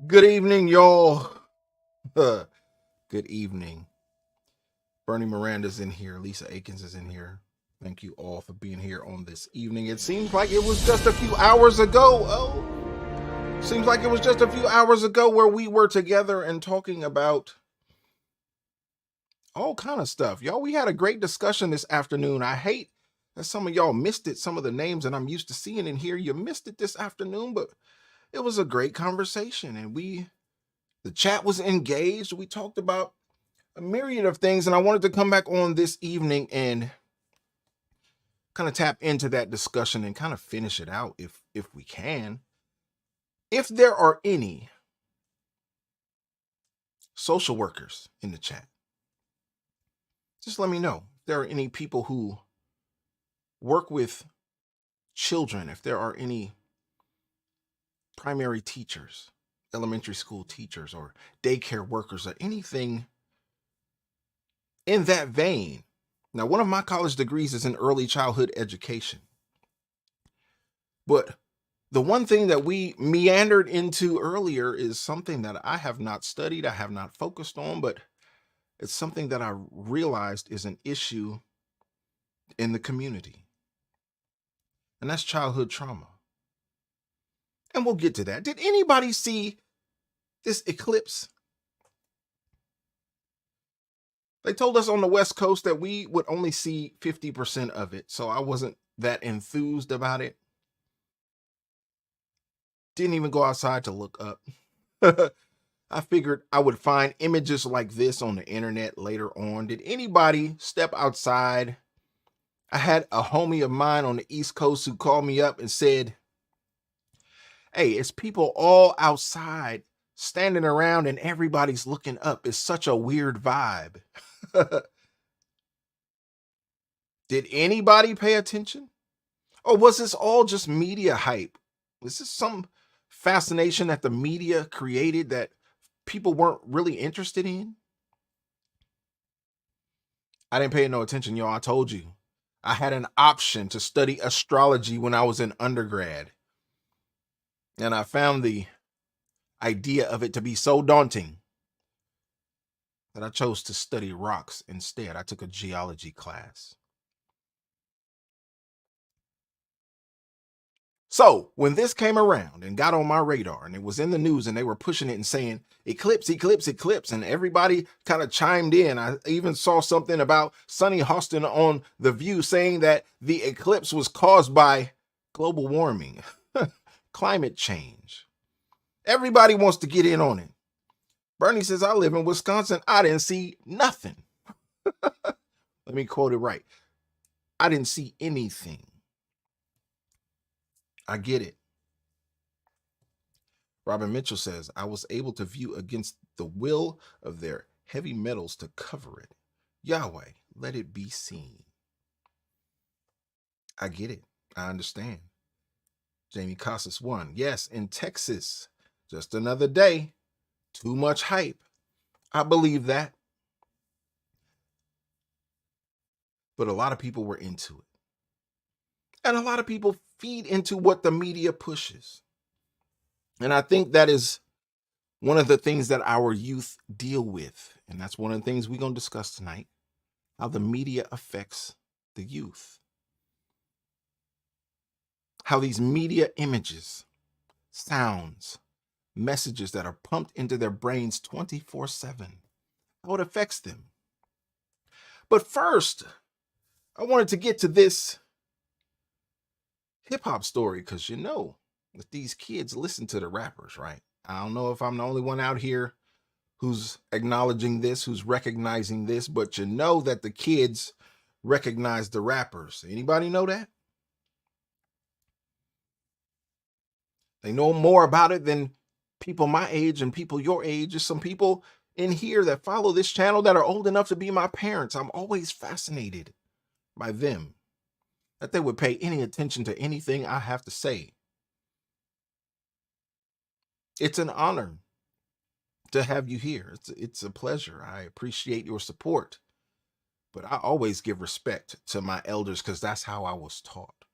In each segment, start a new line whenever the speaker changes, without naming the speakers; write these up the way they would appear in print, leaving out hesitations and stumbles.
Good evening, y'all. Good evening. Bernie Miranda's in here. Lisa Akins is in here. Thank you all for being here on this evening. It seems like it was just a few hours ago. Seems like it was just a few hours ago where we were together and talking about all kind of stuff. Y'all, we had a great discussion this afternoon. I hate that some of y'all missed it. Some of the names that I'm used to seeing in here, you missed it this afternoon, but it was a great conversation and the chat was engaged. We talked about a myriad of things, and I wanted to come back on this evening and kind of tap into that discussion and kind of finish it out if we can. If there are any social workers in the chat, just let me know. If there are any people who work with children, if there are any primary teachers, elementary school teachers, or daycare workers, or anything in that vein. Now, one of my college degrees is in early childhood education. But the one thing that we meandered into earlier is something that I have not studied, I have not focused on, but it's something that I realized is an issue in the community. And that's childhood trauma. And we'll get to that. Did anybody see this eclipse? They told us on the West Coast that we would only see 50% of it, so I wasn't that enthused about it. Didn't even go outside to look up. I figured I would find images like this on the internet later on. Did anybody step outside? I had a homie of mine on the East Coast who called me up and said, "Hey, it's people all outside standing around and everybody's looking up. It's such a weird vibe." Did anybody pay attention? Or was this all just media hype? Was this some fascination that the media created that people weren't really interested in? I didn't pay no attention, y'all. I told you. I had an option to study astrology when I was in undergrad. And I found the idea of it to be so daunting that I chose to study rocks instead. I took a geology class. So when this came around and got on my radar and it was in the news and they were pushing it and saying eclipse, eclipse, eclipse, and everybody kind of chimed in. I even saw something about Sonny Hostin on The View saying that the eclipse was caused by global warming, climate change. Everybody wants to get in on it. Bernie says, "I live in Wisconsin. I didn't see nothing." Let me quote it right. I didn't see anything. I get it. Robin Mitchell says, "I was able to view against the will of their heavy metals to cover it. Yahweh, let it be seen." I get it. I understand. Jamie Casas won. Yes, in Texas. Just another day. Too much hype. I believe that. But a lot of people were into it. And a lot of people feed into what the media pushes. And I think that is one of the things that our youth deal with. And that's one of the things we're going to discuss tonight, how the media affects the youth. How these media images, sounds, messages that are pumped into their brains 24/7, how it affects them. But first, I wanted to get to this hip hop story because that these kids listen to the rappers, right? I don't know if I'm the only one out here who's acknowledging this, who's recognizing this, but that the kids recognize the rappers. Anybody know that? They know more about it than people my age and people your age. There's some people in here that follow this channel that are old enough to be my parents. I'm always fascinated by them, that they would pay any attention to anything I have to say. It's an honor to have you here. It's a pleasure. I appreciate your support. But I always give respect to my elders because that's how I was taught.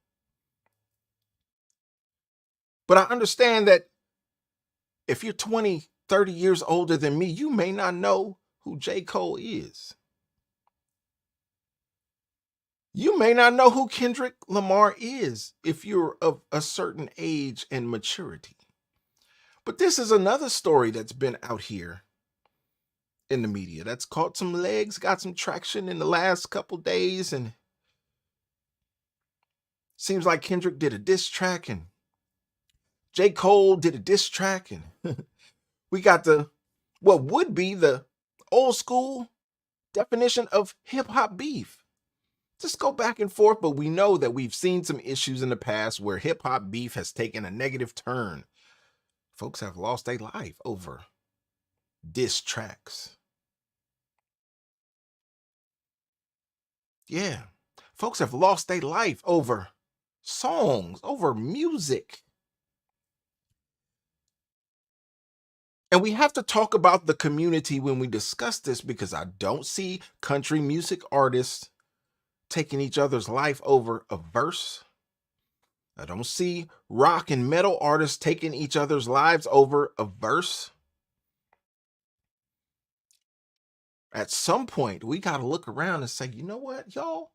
But I understand that If you're 20, 30 years older than me, you may not know who J. Cole is. You may not know who Kendrick Lamar is if you're of a certain age and maturity. But this is another story that's been out here in the media that's caught some legs, got some traction in the last couple days, and seems like Kendrick did a diss track and J. Cole did a diss track, and we got what would be the old school definition of hip hop beef. Just go back and forth, but we know that we've seen some issues in the past where hip hop beef has taken a negative turn. Folks have lost their life over diss tracks. Yeah, folks have lost their life over songs, over music. And we have to talk about the community when we discuss this, because I don't see country music artists taking each other's life over a verse. I don't see rock and metal artists taking each other's lives over a verse. At some point, we got to look around and say, you know what, y'all?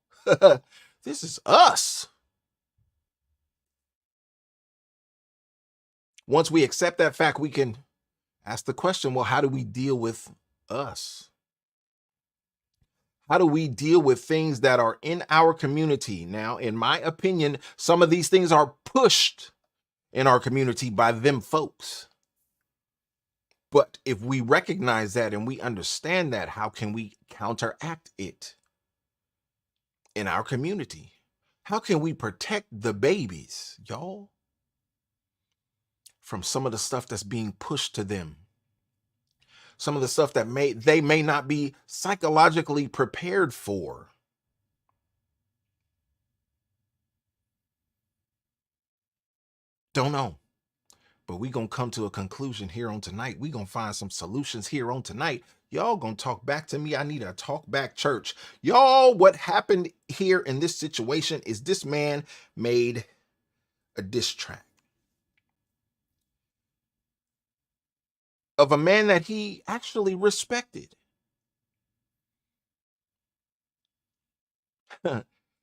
This is us. Once we accept that fact, we can ask the question, well, how do we deal with us? How do we deal with things that are in our community? Now, in my opinion, some of these things are pushed in our community by them folks. But if we recognize that and we understand that, how can we counteract it in our community? How can we protect the babies, y'all, from some of the stuff that's being pushed to them? Some of the stuff that they may not be psychologically prepared for. Don't know. But we gonna come to a conclusion here on tonight. We gonna find some solutions here on tonight. Y'all gonna talk back to me. I need a talk back church. Y'all, what happened here in this situation is this man made a diss track of a man that he actually respected.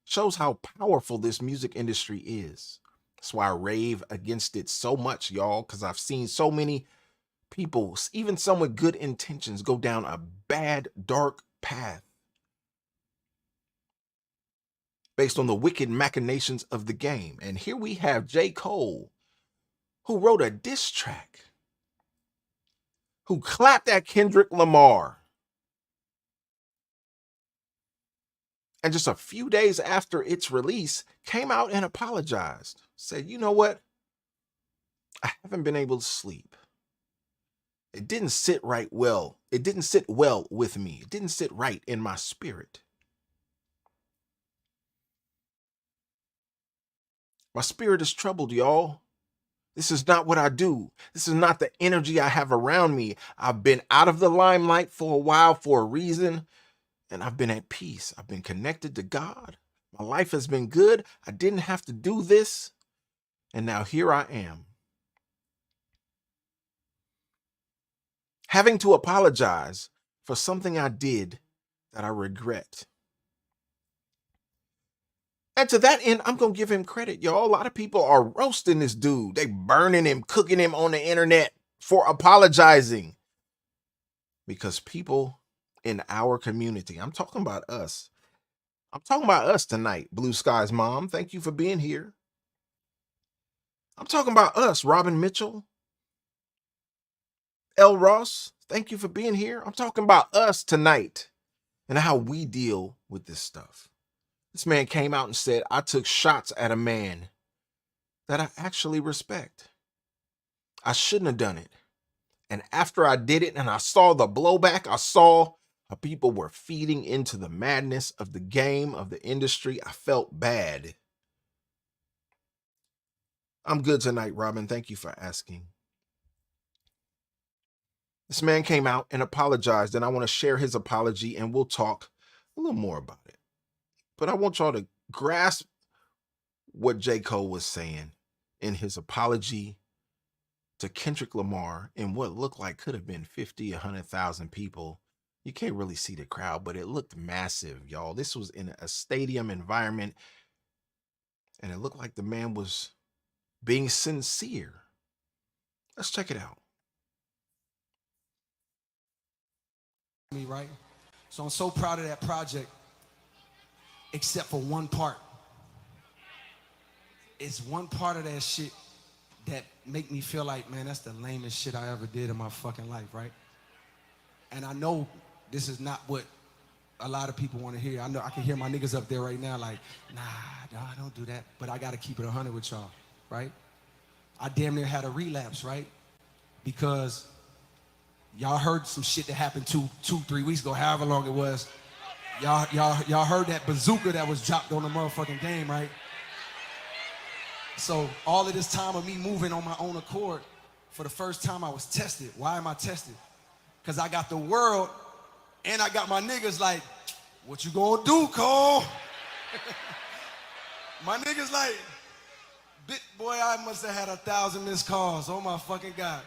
Shows how powerful this music industry is. That's why I rave against it so much, y'all, because I've seen so many people, even some with good intentions, go down a bad, dark path based on the wicked machinations of the game. And here we have J. Cole, who wrote a diss track, who clapped at Kendrick Lamar. And just a few days after its release, came out and apologized. Said, you know what? I haven't been able to sleep. It didn't sit right well. It didn't sit well with me. It didn't sit right in my spirit. My spirit is troubled, y'all. This is not what I do. This is not the energy I have around me. I've been out of the limelight for a while for a reason, and I've been at peace. I've been connected to God. My life has been good. I didn't have to do this, and now here I am, having to apologize for something I did that I regret. And to that end, I'm going to give him credit, y'all. A lot of people are roasting this dude. They burning him, cooking him on the internet for apologizing. Because people in our community, I'm talking about us. I'm talking about us tonight, Blue Skies Mom. Thank you for being here. I'm talking about us, Robin Mitchell, L. Ross. Thank you for being here. I'm talking about us tonight and how we deal with this stuff. This man came out and said, I took shots at a man that I actually respect. I shouldn't have done it. And after I did it and I saw the blowback, I saw how people were feeding into the madness of the game, of the industry, I felt bad. I'm good tonight, Robin. Thank you for asking. This man came out and apologized, and I want to share his apology and we'll talk a little more about it. But I want y'all to grasp what J. Cole was saying in his apology to Kendrick Lamar in what looked like could have been 50, 100,000 people. You can't really see the crowd, but it looked massive, y'all. This was in a stadium environment, and it looked like the man was being sincere. Let's check it out.
Me, right? So I'm so proud of that project, except for one part. It's one part of that shit that make me feel like, man, that's the lamest shit I ever did in my fucking life, right? And I know this is not what a lot of people want to hear. I know I can hear my niggas up there right now like, nah, don't do that. But I got to keep it 100 with y'all, right? I damn near had a relapse, right? Because y'all heard some shit that happened 3 weeks ago, however long it was. Y'all heard that bazooka that was dropped on the motherfucking game, right? So all of this time of me moving on my own accord, for the first time I was tested. Why am I tested? Because I got the world and I got my niggas like, what you gonna do, Cole? My niggas like, boy, I must have had 1,000 missed calls. Oh my fucking God.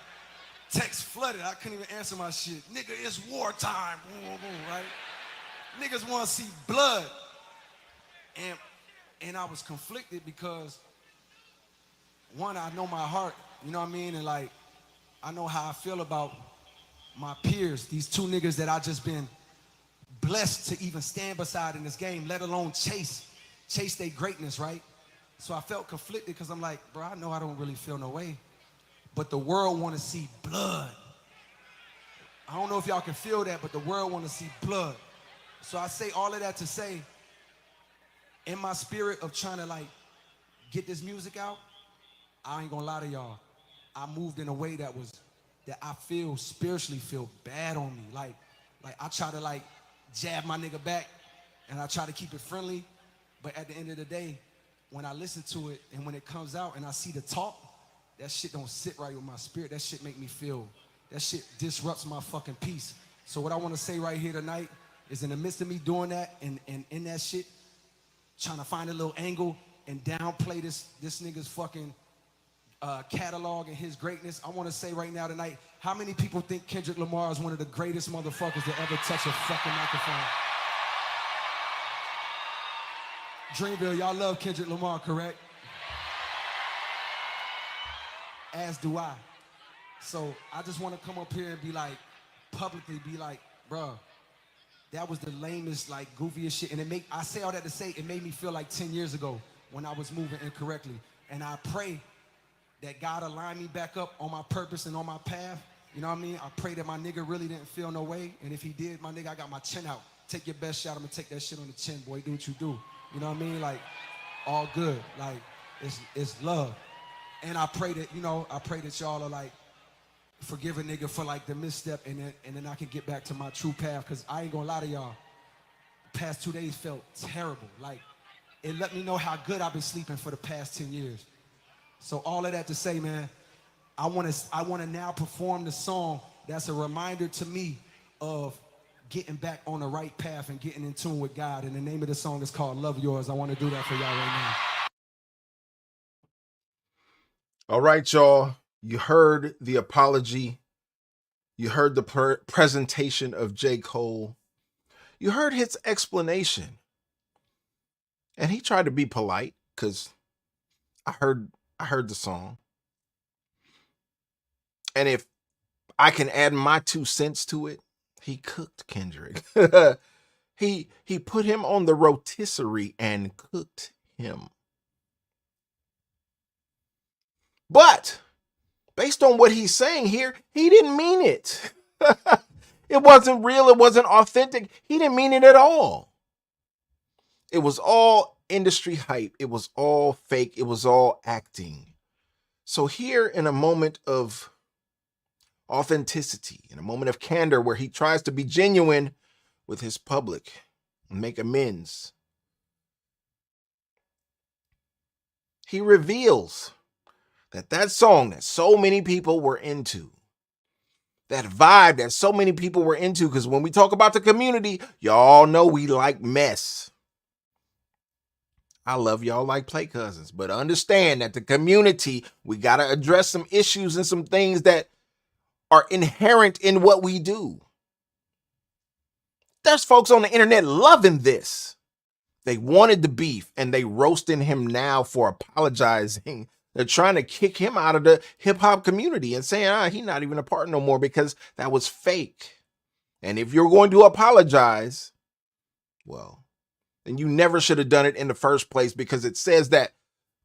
Text flooded, I couldn't even answer my shit. Nigga, it's wartime, right? Niggas wanna see blood. And I was conflicted because one, I know my heart, you know what I mean? And like, I know how I feel about my peers, these two niggas that I just been blessed to even stand beside in this game, let alone chase their greatness, right? So I felt conflicted because I'm like, bro, I know I don't really feel no way, but the world want to see blood. I don't know if y'all can feel that, but the world want to see blood. So I say all of that to say, in my spirit of trying to like get this music out, I ain't gonna lie to y'all, I moved in a way that I feel spiritually feel bad on me. Like I try to like jab my nigga back and I try to keep it friendly, but at the end of the day, when I listen to it and when it comes out and I see the talk, that shit don't sit right with my spirit. That shit make me feel, that shit disrupts my fucking peace. So what I wanna say right here tonight is in the midst of me doing that and in that shit, trying to find a little angle and downplay this nigga's fucking catalog and his greatness, I want to say right now tonight, how many people think Kendrick Lamar is one of the greatest motherfuckers to ever touch a fucking microphone? Dreamville, y'all love Kendrick Lamar, correct? As do I. So I just want to come up here and be like, publicly be like, bruh, that was the lamest, like, goofiest shit. And I say all that to say, it made me feel like 10 years ago when I was moving incorrectly. And I pray that God align me back up on my purpose and on my path. You know what I mean? I pray that my nigga really didn't feel no way. And if he did, my nigga, I got my chin out. Take your best shot. I'm gonna take that shit on the chin, boy. Do what you do. You know what I mean? Like, all good. Like, it's love. And I pray that, y'all are like, forgive a nigga for like the misstep and then I can get back to my true path. Cause I ain't gonna lie to y'all. The past 2 days felt terrible. Like, it let me know how good I've been sleeping for the past 10 years. So all of that to say, man, I want to now perform the song that's a reminder to me of getting back on the right path and getting in tune with God. And the name of the song is called Love Yours. I want to do that for y'all right
now. All right, y'all. You heard the apology. You heard the presentation of J. Cole. You heard his explanation. And he tried to be polite because I heard the song. And if I can add my 2 cents to it, he cooked Kendrick. he put him on the rotisserie and cooked him. But based on what he's saying here, he didn't mean it. It wasn't real. It wasn't authentic. He didn't mean it at all. It was all industry hype. It was all fake. It was all acting. So here, in a moment of authenticity, in a moment of candor where he tries to be genuine with his public and make amends, he reveals that song that so many people were into, that vibe that so many people were into, because when we talk about the community, y'all know we like mess. I love y'all like play cousins, but understand that the community, we got to address some issues and some things that are inherent in what we do. There's folks on the internet loving this. They wanted the beef and they roasting him now for apologizing. They're trying to kick him out of the hip hop community and saying, he's not even a part no more because that was fake. And if you're going to apologize, well, then you never should have done it in the first place, because it says that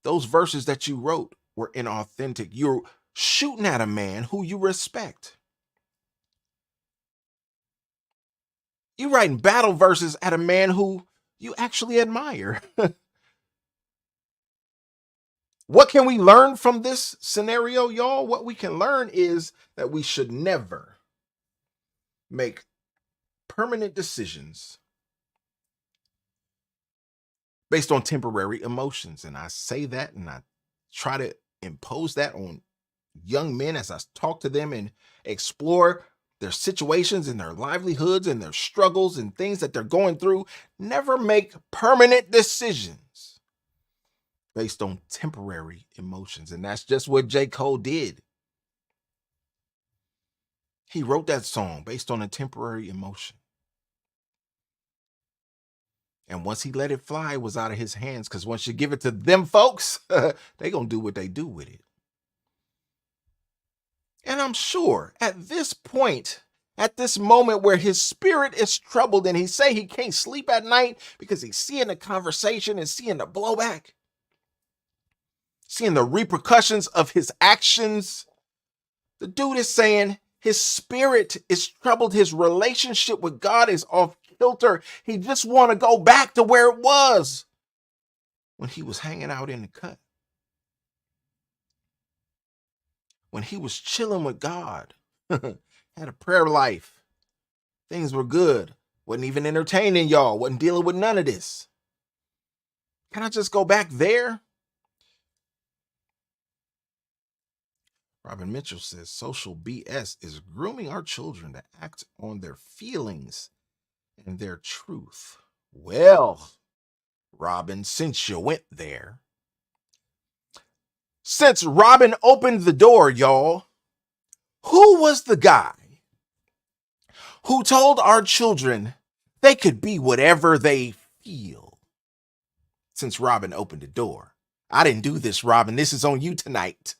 those verses that you wrote were inauthentic. You're shooting at a man who you respect. You're writing battle verses at a man who you actually admire. What can we learn from this scenario, y'all? What we can learn is that we should never make permanent decisions based on temporary emotions. And I say that and I try to impose that on young men as I talk to them and explore their situations and their livelihoods and their struggles and things that they're going through. Never make permanent decisions based on temporary emotions. And that's just what J. Cole did. He wrote that song based on a temporary emotion. And once he let it fly, it was out of his hands, because once you give it to them folks, they gonna do what they do with it. And I'm sure at this point, at this moment where his spirit is troubled and he say he can't sleep at night because he's seeing the conversation and seeing the blowback, seeing the repercussions of his actions, the dude is saying his spirit is troubled. His relationship with God is off kilter. He just want to go back to where it was when he was hanging out in the cut, when he was chilling with God, had a prayer life. Things were good. Wasn't even entertaining y'all. Wasn't dealing with none of this. Can I just go back there? Robin Mitchell says social BS is grooming our children to act on their feelings and their truth. Well, Robin, since you went there, since Robin opened the door, y'all, who was the guy who told our children they could be whatever they feel? Since Robin opened the door. I didn't do this, Robin. This is on you tonight.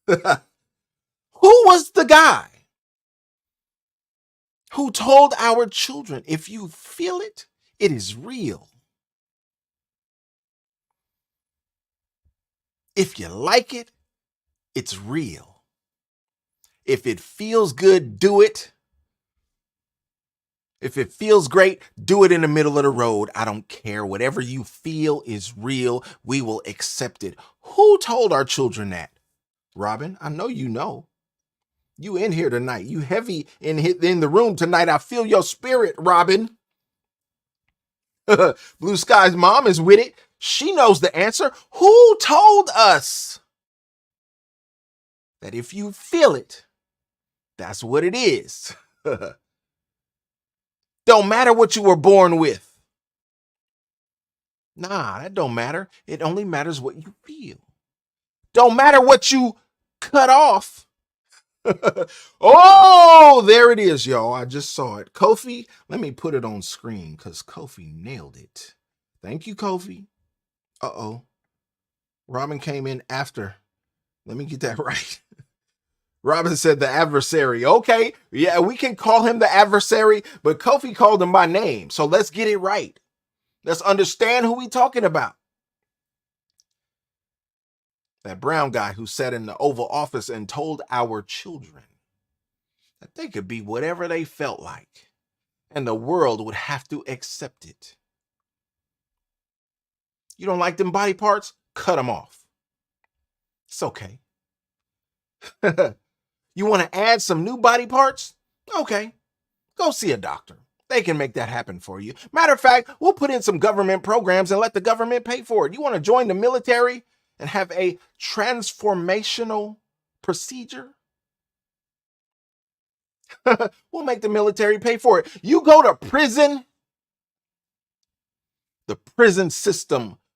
Who was the guy who told our children, if you feel it, it is real? If you like it, it's real. If it feels good, do it. If it feels great, do it in the middle of the road. I don't care. Whatever you feel is real. We will accept it. Who told our children that? Robin, I know you know. You in here tonight. You heavy in the room tonight. I feel your spirit, Robin. Blue Sky's mom is with it. She knows the answer. Who told us that if you feel it, that's what it is? Don't matter what you were born with. Nah, that don't matter. It only matters what you feel. Don't matter what you cut off. Oh, there it is, y'all. I just saw it. Kofi, let me put it on screen because Kofi nailed it. Thank you, Kofi. Uh-oh. Robin came in after. Let me get that right. Robin said the adversary. Okay, yeah, we can call him the adversary, but Kofi called him by name. So let's get it right. Let's understand who we talking about. That brown guy who sat in the Oval Office and told our children that they could be whatever they felt like, and the world would have to accept it. You don't like them body parts? Cut them off. It's okay. You want to add some new body parts? Okay, go see a doctor. They can make that happen for you. Matter of fact, we'll put in some government programs and let the government pay for it. You want to join the military and have a transformational procedure? We'll make the military pay for it. You go to prison, the prison system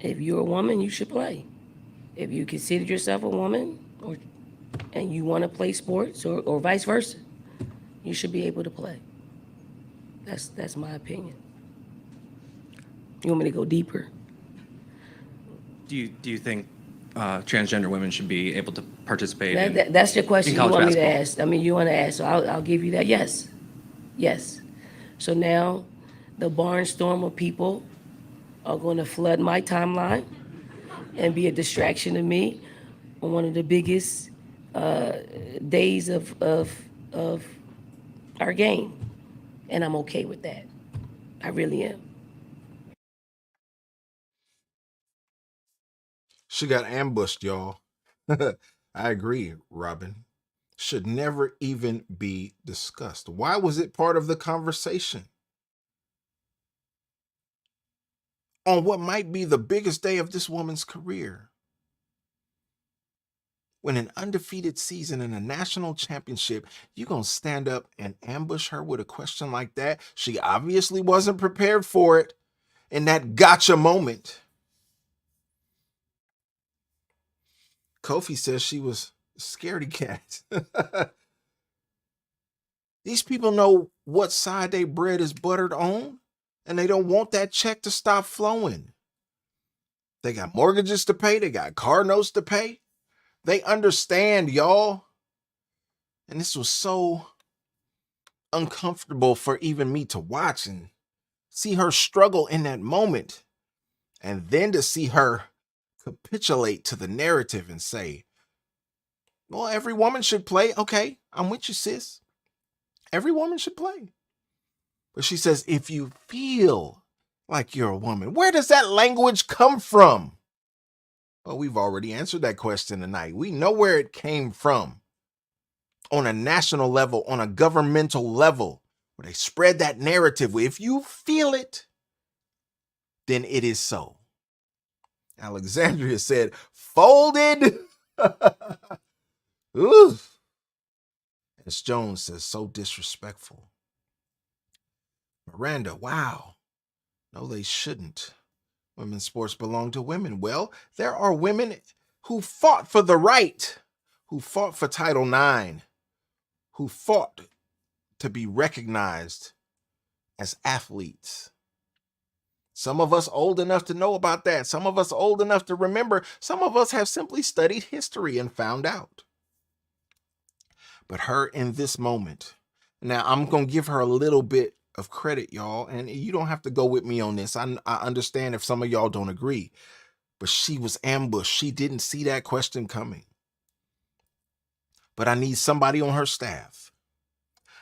If you're a woman, you should play. If you consider yourself a woman and you want to play sports or vice versa, you should be able to play. That's my opinion. You want me to go deeper?
Do you think transgender women should be able to participate
That's your question you
college
want me to
basketball?
ask. I mean, you want to ask, so I'll give you that. Yes. Yes. So now the barnstorm of people are going to flood my timeline and be a distraction to me on one of the biggest days of our game. And I'm okay with that. I really am.
She got ambushed, y'all. I agree, Robin. Should never even be discussed. Why was it part of the conversation? On what might be the biggest day of this woman's career. When an undefeated season in a national championship, you gonna stand up and ambush her with a question like that? She obviously wasn't prepared for it in that gotcha moment. Kofi says she was scaredy cat. These people know what side they bread is buttered on, and they don't want that check to stop flowing. They got mortgages to pay, they got car notes to pay. They understand, y'all. And this was so uncomfortable for even me to watch and see her struggle in that moment. And then to see her capitulate to the narrative and say, well, every woman should play. Okay, I'm with you, sis. Every woman should play. But she says, if you feel like you're a woman, where does that language come from? Well, we've already answered that question tonight. We know where it came from. On a national level, on a governmental level, where they spread that narrative. If you feel it, then it is so. Alexandria said, folded. Ooh. As Jones says, so disrespectful. Miranda, wow. No, they shouldn't. Women's sports belong to women. Well, there are women who fought for the right, who fought for Title IX, who fought to be recognized as athletes. Some of us old enough to know about that. Some of us old enough to remember. Some of us have simply studied history and found out. But her in this moment, now I'm going to give her a little bit of credit, y'all, and you don't have to go with me on this. I understand if some of y'all don't agree, but she was ambushed. She didn't see that question coming. But I need somebody on her staff.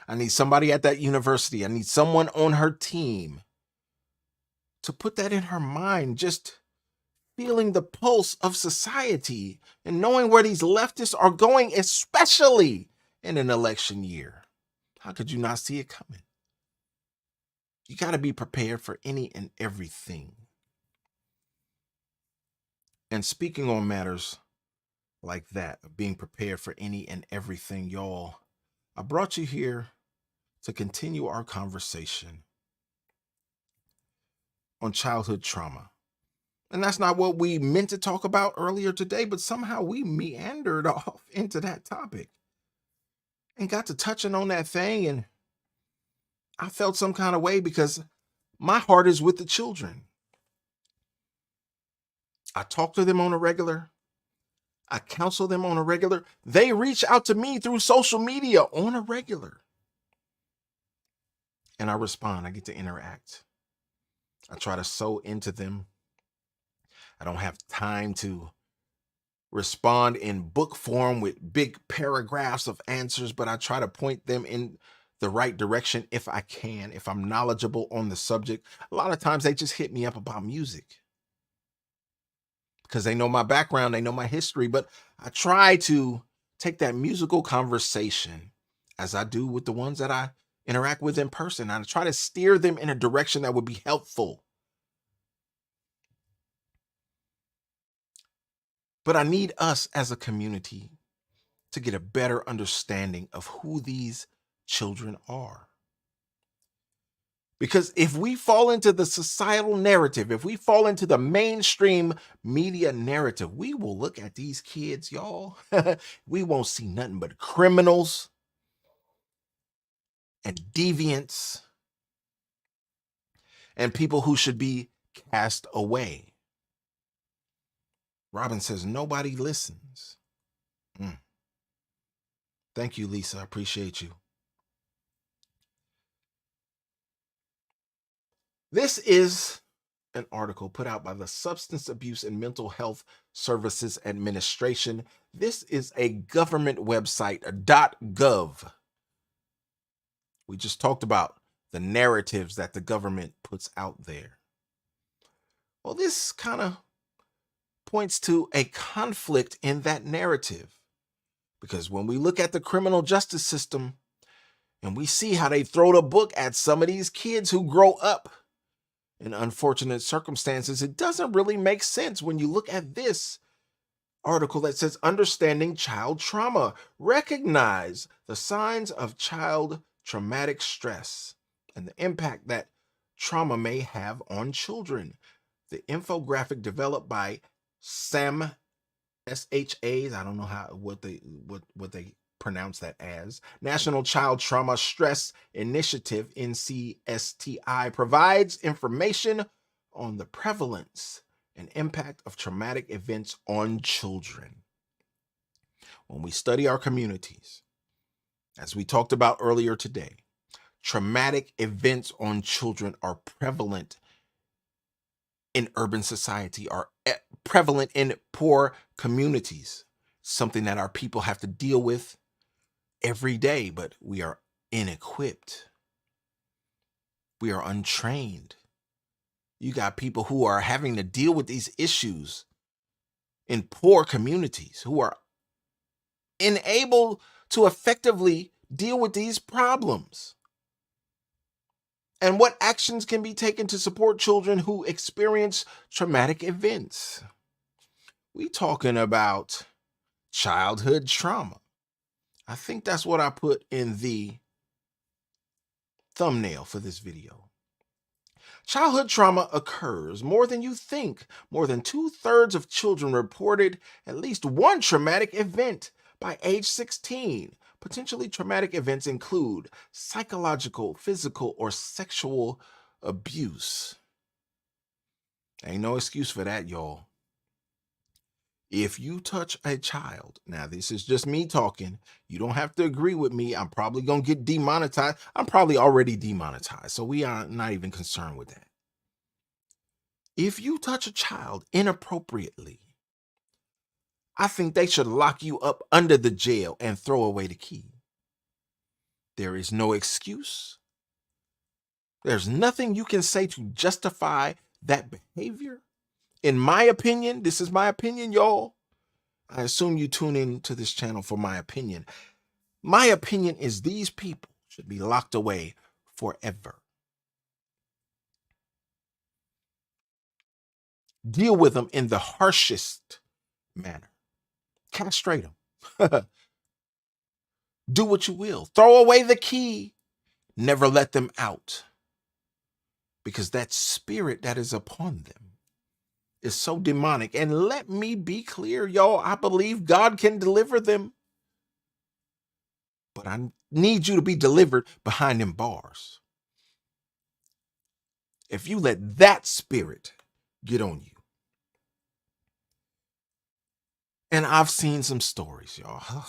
I need somebody at that university. I need someone on her team to put that in her mind, just feeling the pulse of society and knowing where these leftists are going, especially in an election year. How could you not see it coming? You got to be prepared for any and everything. And speaking on matters like that, of being prepared for any and everything, y'all, I brought you here to continue our conversation on childhood trauma. And that's not what we meant to talk about earlier today, but somehow we meandered off into that topic and got to touching on that thing. And I felt some kind of way because my heart is with the children. I talk to them on a regular. I counsel them on a regular. They reach out to me through social media on a regular. And I respond. I get to interact. I try to sow into them. I don't have time to respond in book form with big paragraphs of answers, but I try to point them in the right direction if I can, if I'm knowledgeable on the subject. A lot of times they just hit me up about music because they know my background, they know my history, but I try to take that musical conversation as I do with the ones that I interact with in person. I try to steer them in a direction that would be helpful. But I need us as a community to get a better understanding of who these children are. Because if we fall into the societal narrative, if we fall into the mainstream media narrative, we will look at these kids, y'all. We won't see nothing but criminals and deviants and people who should be cast away. Robin says, nobody listens. Thank you, Lisa. I appreciate you. This is an article put out by the Substance Abuse and Mental Health Services Administration. This is a government website, .gov. We just talked about the narratives that the government puts out there. Well, this kind of points to a conflict in that narrative. Because when we look at the criminal justice system and we see how they throw the book at some of these kids who grow up in unfortunate circumstances, it doesn't really make sense when you look at this article that says, understanding child trauma, recognize the signs of child traumatic stress and the impact that trauma may have on children. The infographic developed by SHAs, I don't know what they pronounce that as, National Child Trauma Stress Initiative, NCSTI, provides information on the prevalence and impact of traumatic events on children. When we study our communities, as we talked about earlier today, traumatic events on children are prevalent in urban society, are prevalent in poor communities, something that our people have to deal with every day, but we are inequipped. We are untrained. You got people who are having to deal with these issues in poor communities who are unable to effectively deal with these problems. And what actions can be taken to support children who experience traumatic events? We talking about childhood trauma. I think that's what I put in the thumbnail for this video. Childhood trauma occurs more than you think. More than 2/3 of children reported at least one traumatic event by age 16. Potentially traumatic events include psychological, physical, or sexual abuse. Ain't no excuse for that, y'all. If you touch a child, now this is just me talking, you don't have to agree with me. I'm probably going to get demonetized. I'm probably already demonetized, so we are not even concerned with that. If you touch a child inappropriately, I think they should lock you up under the jail and throw away the key. There is no excuse. There's nothing you can say to justify that behavior. In my opinion, this is my opinion, y'all. I assume you tune in to this channel for my opinion. My opinion is these people should be locked away forever. Deal with them in the harshest manner. Castrate them. Do what you will. Throw away the key. Never let them out. Because that spirit that is upon them is so demonic. And let me be clear, y'all, I believe God can deliver them. But I need you to be delivered behind them bars. If you let that spirit get on you. And I've seen some stories, y'all.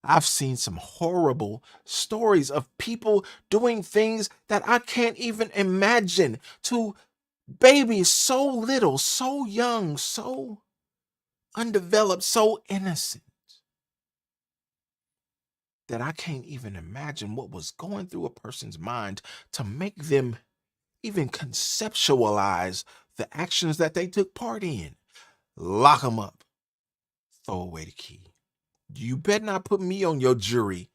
I've seen some horrible stories of people doing things that I can't even imagine to babies so little, so young, so undeveloped, so innocent that I can't even imagine what was going through a person's mind to make them even conceptualize the actions that they took part in. Lock them up. Throw away the key. You better not put me on your jury.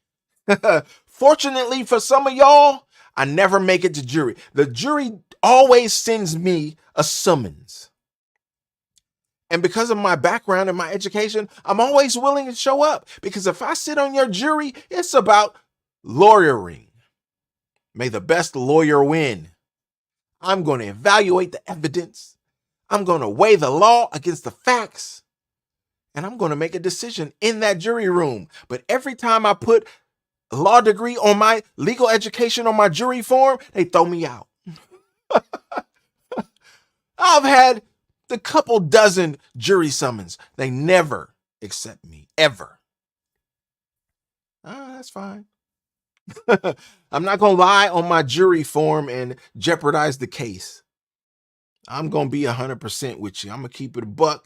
Fortunately for some of y'all, I never make it to jury. The jury always sends me a summons. And because of my background and my education, I'm always willing to show up. Because if I sit on your jury, it's about lawyering. May the best lawyer win. I'm going to evaluate the evidence. I'm going to weigh the law against the facts. And I'm going to make a decision in that jury room. But every time I put a law degree on my legal education on my jury form, they throw me out. I've had the couple dozen jury summons. They never accept me, ever. That's fine. I'm not going to lie on my jury form and jeopardize the case. I'm going to be 100% with you. I'm going to keep it a buck.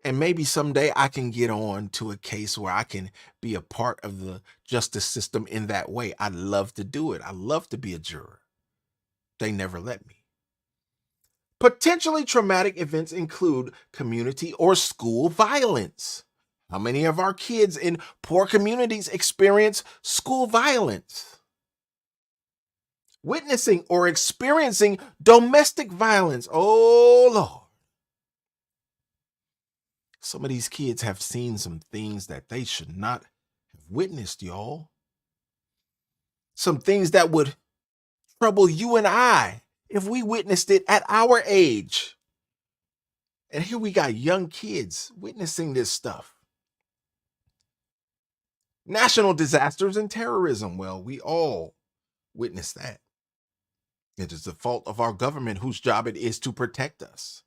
And maybe someday I can get on to a case where I can be a part of the justice system in that way. I'd love to do it. I love to be a juror. They never let me. Potentially traumatic events include community or school violence. How many of our kids in poor communities experience school violence? Witnessing or experiencing domestic violence. Oh, Lord. Some of these kids have seen some things that they should not have witnessed, y'all. Some things that would trouble you and I if we witnessed it at our age. And here we got young kids witnessing this stuff. National disasters and terrorism. Well, we all witness that. It is the fault of our government whose job it is to protect us.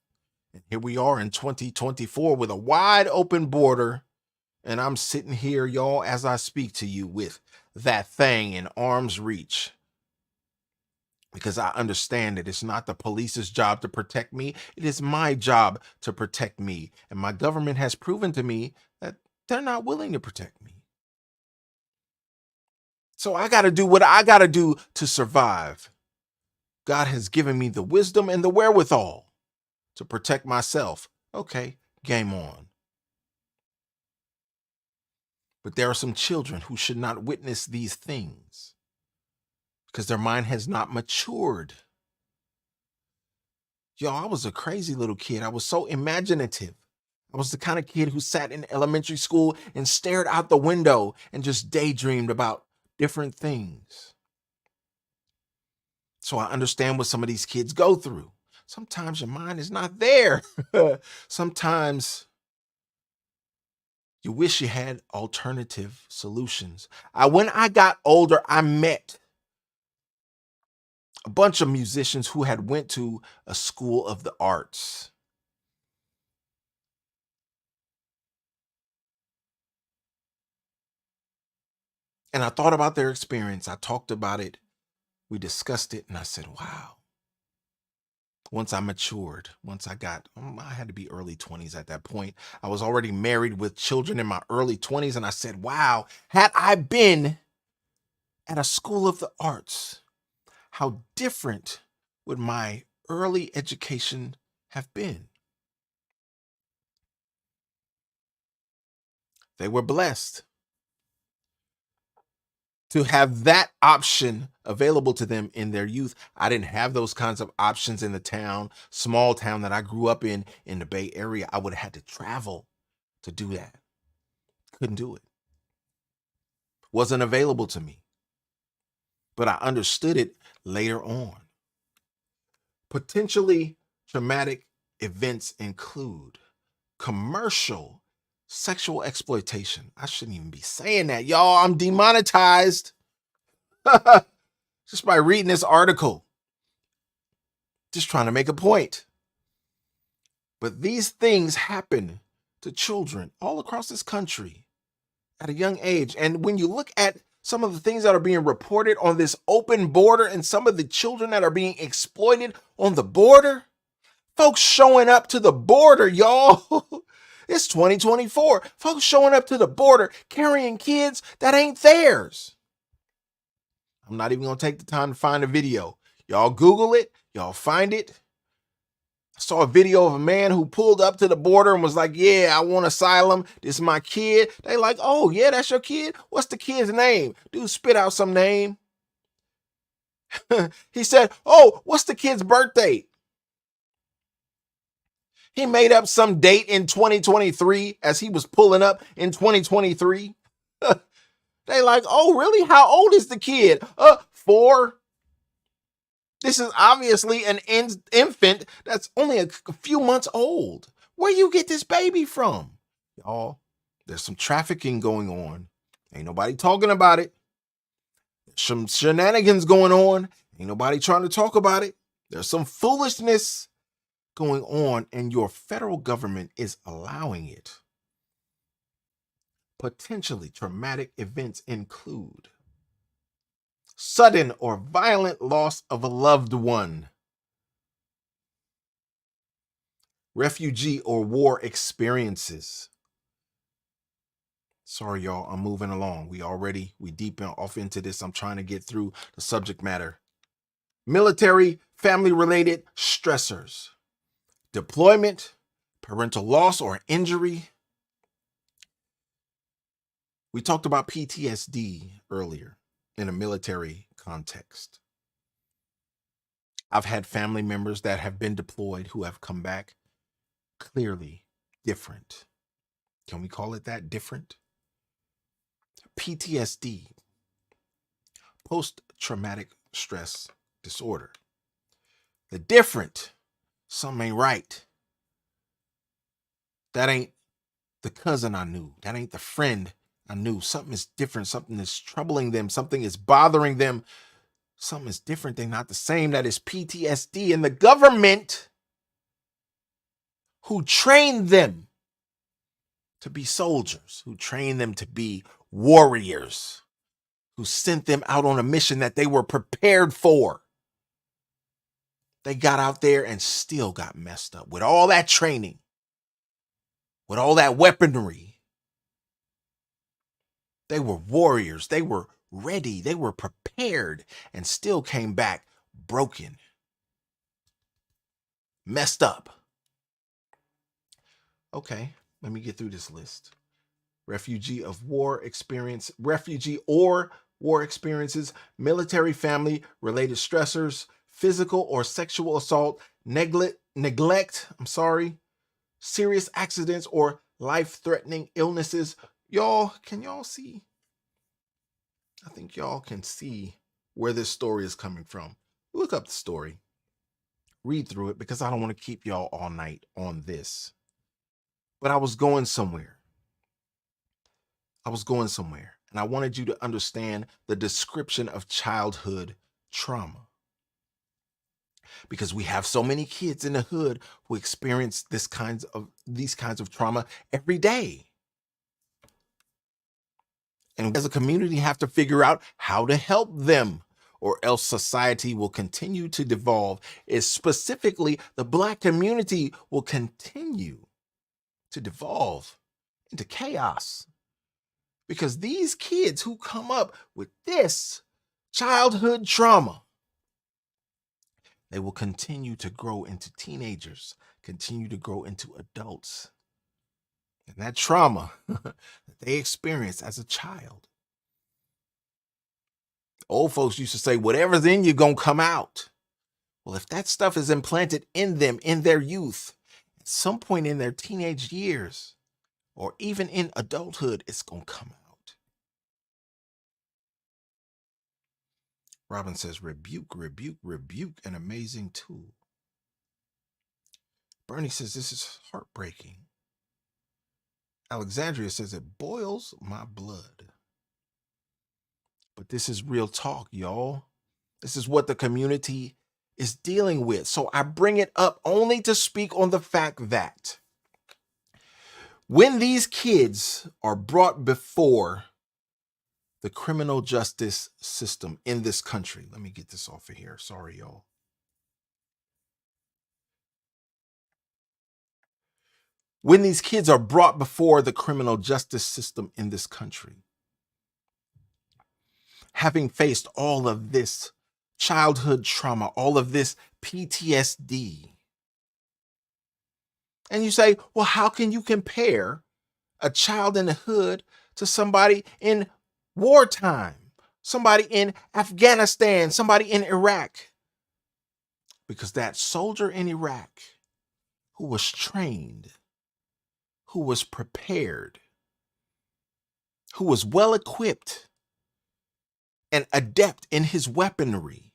And here we are in 2024 with a wide open border. And I'm sitting here, y'all, as I speak to you with that thing in arm's reach. Because I understand that it's not the police's job to protect me. It is my job to protect me. And my government has proven to me that they're not willing to protect me. So I got to do what I got to do to survive. God has given me the wisdom and the wherewithal to protect myself. Okay, game on. But there are some children who should not witness these things because their mind has not matured. Y'all, I was a crazy little kid. I was so imaginative. I was the kind of kid who sat in elementary school and stared out the window and just daydreamed about different things. So I understand what some of these kids go through. Sometimes your mind is not there. Sometimes you wish you had alternative solutions. When I got older, I met a bunch of musicians who had went to a school of the arts. And I thought about their experience. I talked about it. We discussed it. And I said, wow. Once I matured, I had to be early 20s at that point. I was already married with children in my early 20s. And I said, wow, had I been at a school of the arts, how different would my early education have been? They were blessed to have that option available to them in their youth. I didn't have those kinds of options in the small town that I grew up in the Bay Area. I would have had to travel to do that. Couldn't do it. Wasn't available to me. But I understood it later on. Potentially traumatic events include commercial sexual exploitation. I shouldn't even be saying that, y'all. I'm demonetized just by reading this article. Just trying to make a point. But these things happen to children all across this country at a young age. And when you look at some of the things that are being reported on this open border and some of the children that are being exploited on the border, folks showing up to the border, y'all. It's 2024. Folks showing up to the border carrying kids that ain't theirs. I'm not even going to take the time to find a video. Y'all Google it. Y'all find it. I saw a video of a man who pulled up to the border and was like, yeah, I want asylum. This is my kid. They like, oh, yeah, that's your kid? What's the kid's name? Dude, spit out some name. He said, oh, what's the kid's birthday? He made up some date in 2023 as he was pulling up in 2023. They like, oh, really? How old is the kid? 4? This is obviously an infant that's only a few months old. Where you get this baby from? Y'all, there's some trafficking going on. Ain't nobody talking about it. Some shenanigans going on. Ain't nobody trying to talk about it. There's some foolishness going on, and your federal government is allowing it. Potentially traumatic events include sudden or violent loss of a loved one, refugee or war experiences. Sorry, y'all, I'm moving along. We deep off into this. I'm trying to get through the subject matter. Military, family-related stressors, deployment, parental loss or injury. We talked about PTSD earlier in a military context. I've had family members that have been deployed who have come back clearly different. Can we call it that? Different? PTSD, post-traumatic stress disorder. The different, something ain't right. That ain't the cousin I knew. That ain't the friend I knew. Something is different. Something is troubling them. Something is bothering them. Something is different. They're not the same. That is PTSD. And the government who trained them to be soldiers, who trained them to be warriors, who sent them out on a mission that they were prepared for. They got out there and still got messed up with all that training, with all that weaponry. They were warriors. They were ready. They were prepared and still came back broken, messed up. Okay, let me get through this list. Refugee or war experiences, military family related stressors, physical or sexual assault, neglect, serious accidents or life-threatening illnesses. Y'all, can y'all see? I think y'all can see where this story is coming from. Look up the story. Read through it because I don't want to keep y'all all night on this. But I was going somewhere. And I wanted you to understand the description of childhood trauma. Because we have so many kids in the hood who experience these kinds of trauma every day. And as a community have to figure out how to help them, or else society will continue to devolve. Specifically, the Black community will continue to devolve into chaos. Because these kids who come up with this childhood trauma, they will continue to grow into teenagers, continue to grow into adults. And that trauma that they experienced as a child. Old folks used to say, whatever's in you gonna come out. Well, if that stuff is implanted in them in their youth, at some point in their teenage years, or even in adulthood, it's gonna come out. Robin says, rebuke, an amazing tool. Bernie says, this is heartbreaking. Alexandria says, it boils my blood. But this is real talk, y'all. This is what the community is dealing with. So I bring it up only to speak on the fact that when these kids are brought before the criminal justice system in this country, let me get this off of here. Sorry, y'all. When these kids are brought before the criminal justice system in this country, having faced all of this childhood trauma, all of this PTSD, and you say, well, how can you compare a child in the hood to somebody in wartime, somebody in Afghanistan, somebody in Iraq? Because that soldier in Iraq who was trained, who was prepared, who was well equipped, an adept in his weaponry,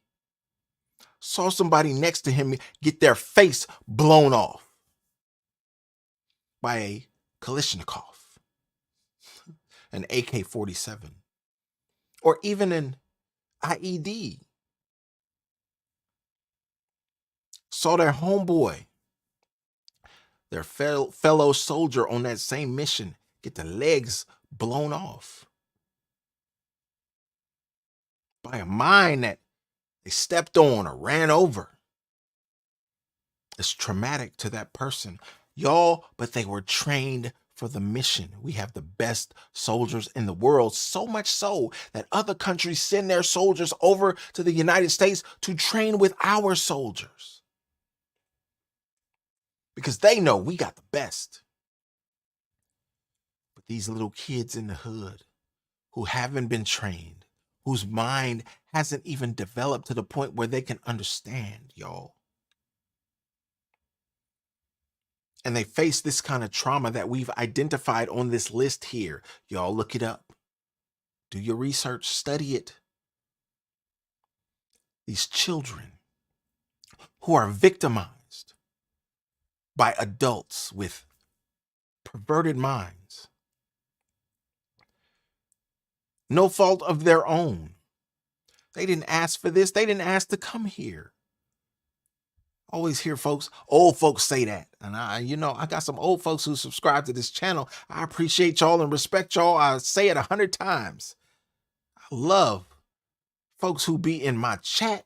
saw somebody next to him get their face blown off by a Kalashnikov, an AK-47, or even an IED. Saw their homeboy, their fellow soldier on that same mission, get the legs blown off by a mine that they stepped on or ran over. It's traumatic to that person, y'all, but they were trained for the mission. We have the best soldiers in the world, so much so that other countries send their soldiers over to the United States to train with our soldiers because they know we got the best. But these little kids in the hood who haven't been trained, whose mind hasn't even developed to the point where they can understand, y'all. And they face this kind of trauma that we've identified on this list here. Y'all look it up. Do your research, study it. These children who are victimized by adults with perverted minds, no fault of their own. They didn't ask for this. They didn't ask to come here. Always hear old folks say that. And I got some old folks who subscribe to this channel. I appreciate y'all and respect y'all. I say it 100 times. I love folks who be in my chat.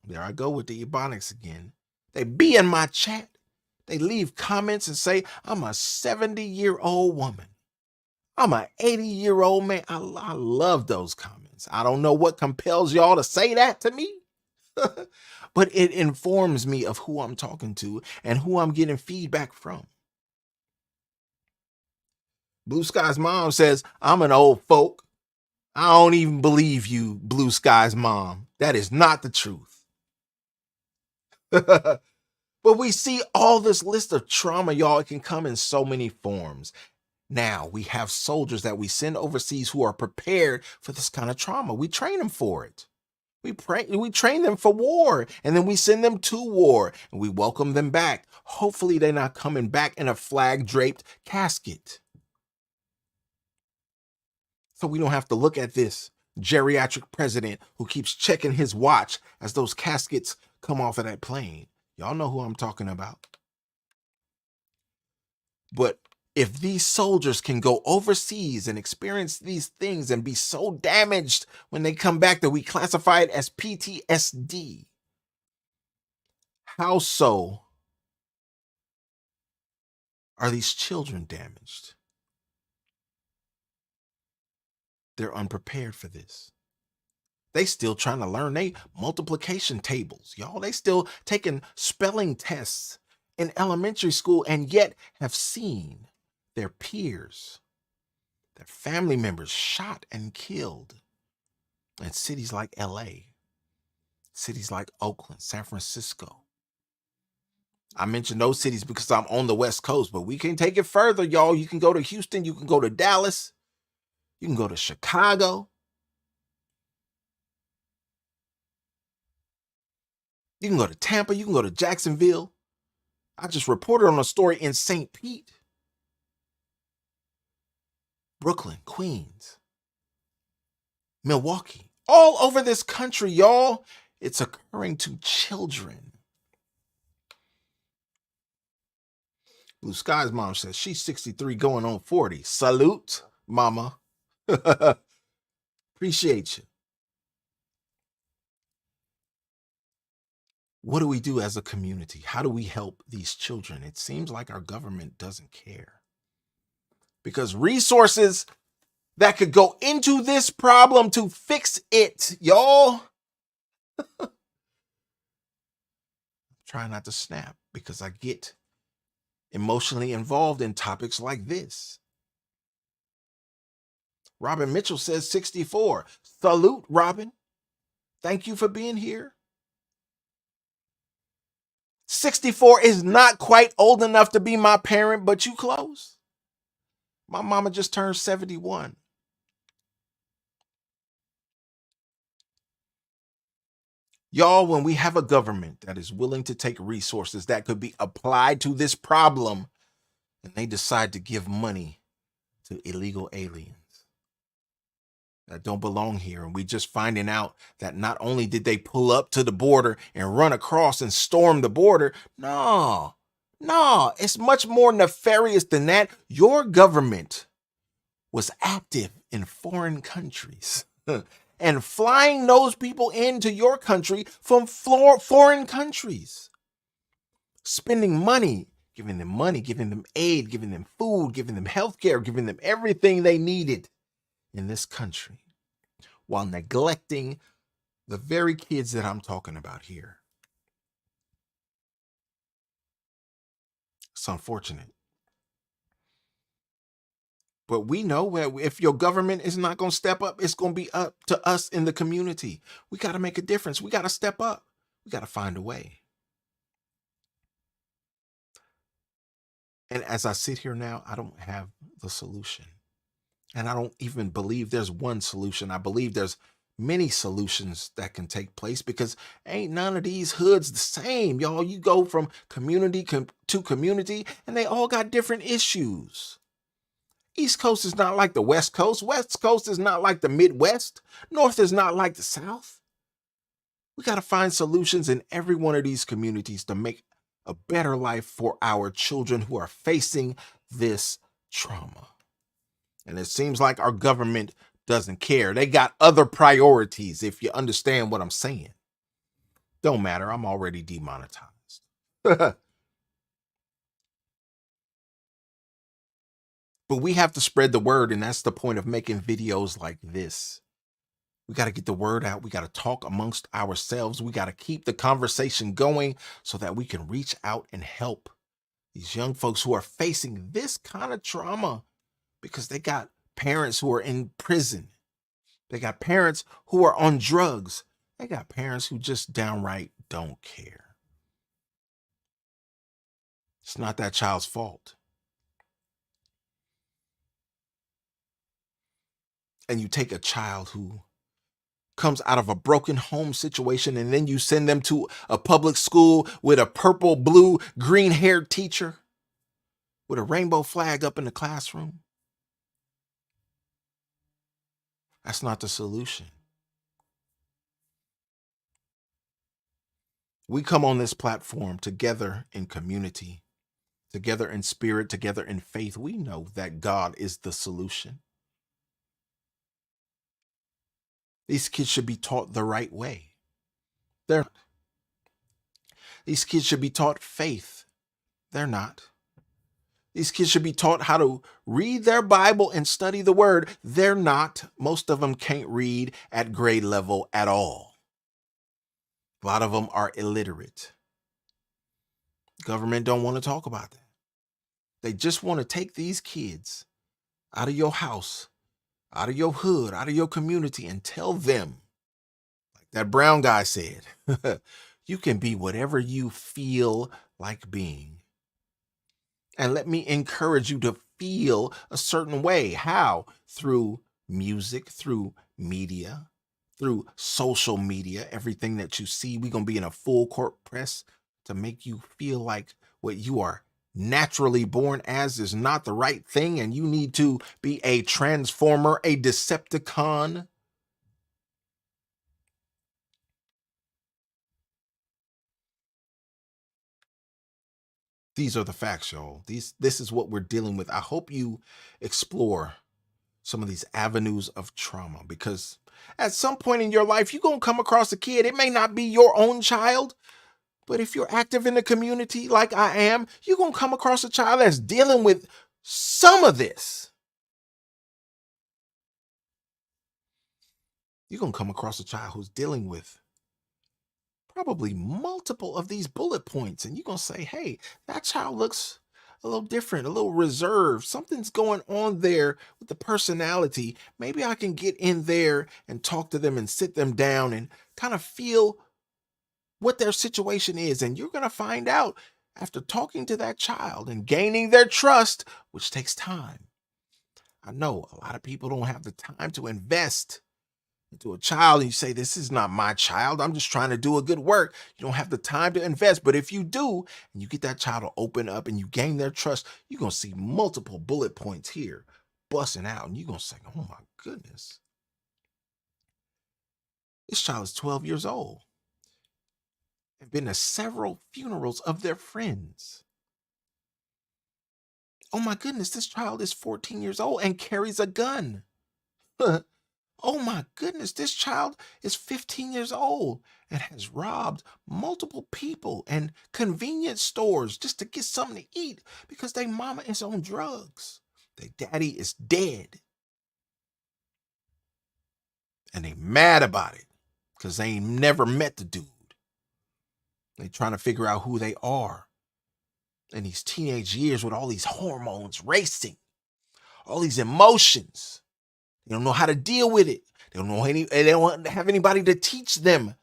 There I go with the ebonics again. They be in my chat. They leave comments and say, I'm a 70-year-old woman. I'm an 80-year-old man. I love those comments. I don't know what compels y'all to say that to me. But it informs me of who I'm talking to and who I'm getting feedback from. Blue Sky's mom says, I'm an old folk. I don't even believe you, Blue Sky's mom. That is not the truth. But we see all this list of trauma, y'all. It can come in so many forms. Now we have soldiers that we send overseas who are prepared for this kind of trauma. We train them for it. We train them for war, and then we send them to war, and we welcome them back. Hopefully they're not coming back in a flag-draped casket. So we don't have to look at this geriatric president who keeps checking his watch as those caskets come off of that plane. Y'all know who I'm talking about. But if these soldiers can go overseas and experience these things and be so damaged when they come back that we classify it as PTSD, how so are these children damaged? They're unprepared for this. They still trying to learn they multiplication tables, y'all. They still taking spelling tests in elementary school and yet have seen their peers, their family members shot and killed in cities like LA, cities like Oakland, San Francisco. I mentioned those cities because I'm on the West Coast, but we can take it further, y'all. You can go to Houston, you can go to Dallas, you can go to Chicago. You can go to Tampa, you can go to Jacksonville. I just reported on a story in St. Pete, Brooklyn, Queens, Milwaukee, all over this country, y'all. It's occurring to children. Blue Sky's mom says she's 63 going on 40. Salute, mama. Appreciate you. What do we do as a community? How do we help these children? It seems like our government doesn't care. Because resources that could go into this problem to fix it, y'all. Try not to snap because I get emotionally involved in topics like this. Robin Mitchell says 64. Salute, Robin. Thank you for being here. 64 is not quite old enough to be my parent, but you close. My mama just turned 71. Y'all, when we have a government that is willing to take resources that could be applied to this problem, and they decide to give money to illegal aliens that don't belong here, and we just finding out that not only did they pull up to the border and run across and storm the border, no, it's much more nefarious than that. Your government was active in foreign countries and flying those people into your country from foreign countries, spending money, giving them aid, giving them food, giving them health care, giving them everything they needed in this country, while neglecting the very kids that I'm talking about here. It's unfortunate. But we know if your government is not going to step up, it's going to be up to us in the community. We got to make a difference. We got to step up. We got to find a way. And as I sit here now, I don't have the solution. And I don't even believe there's one solution. I believe there's many solutions that can take place, because ain't none of these hoods the same, y'all. You go from community to community, and they all got different issues. East Coast is not like the West Coast. West Coast is not like the Midwest. North is not like the South. We got to find solutions in every one of these communities to make a better life for our children who are facing this trauma. And it seems like our government doesn't care. They got other priorities, if you understand what I'm saying. Don't matter. I'm already demonetized. But we have to spread the word, and that's the point of making videos like this. We got to get the word out. We got to talk amongst ourselves. We got to keep the conversation going so that we can reach out and help these young folks who are facing this kind of trauma, because they got parents who are in prison. They got parents who are on drugs. They got parents who just downright don't care. It's not that child's fault. And you take a child who comes out of a broken home situation, and then you send them to a public school with a purple, blue, green-haired teacher with a rainbow flag up in the classroom. That's not the solution. We come on this platform together in community, together in spirit, together in faith. We know that God is the solution. These kids should be taught the right way. These kids should be taught faith. They're not. These kids should be taught how to read their Bible and study the word. They're not. Most of them can't read at grade level at all. A lot of them are illiterate. Government don't want to talk about that. They just want to take these kids out of your house, out of your hood, out of your community, and tell them, like that brown guy said, you can be whatever you feel like being. And let me encourage you to feel a certain way. How? Through music, through media, through social media, everything that you see. We're going to be in a full court press to make you feel like what you are naturally born as is not the right thing, and you need to be a transformer, a Decepticon. These are the facts, y'all. This is what we're dealing with. I hope you explore some of these avenues of trauma, because at some point in your life, you're going to come across a kid. It may not be your own child, but if you're active in the community like I am, you're going to come across a child that's dealing with some of this. You're going to come across a child who's dealing with probably multiple of these bullet points, and you're going to say, hey, that child looks a little different, a little reserved. Something's going on there with the personality. Maybe I can get in there and talk to them and sit them down and kind of feel what their situation is. And you're going to find out after talking to that child and gaining their trust, which takes time. I know a lot of people don't have the time to invest into a child and you say, this is not my child, I'm just trying to do a good work, you don't have the time to invest. But if you do, and you get that child to open up and you gain their trust, you're going to see multiple bullet points here busting out. And you're going to say, oh my goodness, this child is 12 years old and been to several funerals of their friends. Oh my goodness, this child is 14 years old and carries a gun. Oh my goodness, this child is 15 years old and has robbed multiple people and convenience stores just to get something to eat because their mama is on drugs. Their daddy is dead. And they mad about it because they ain't never met the dude. They trying to figure out who they are. In these teenage years with all these hormones racing, all these emotions. They don't know how to deal with it. They don't have anybody to teach them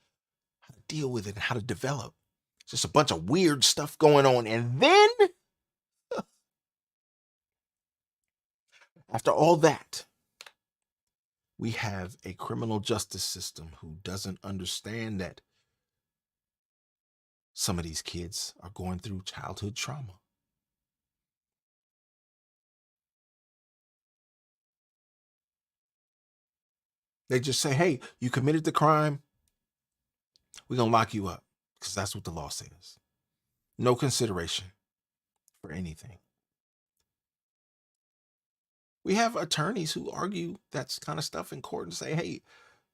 how to deal with it and how to develop. It's just a bunch of weird stuff going on. And then, after all that, we have a criminal justice system who doesn't understand that some of these kids are going through childhood trauma. They just say, hey, you committed the crime, we're going to lock you up because that's what the law says. No consideration for anything. We have attorneys who argue that kind of stuff in court and say, hey,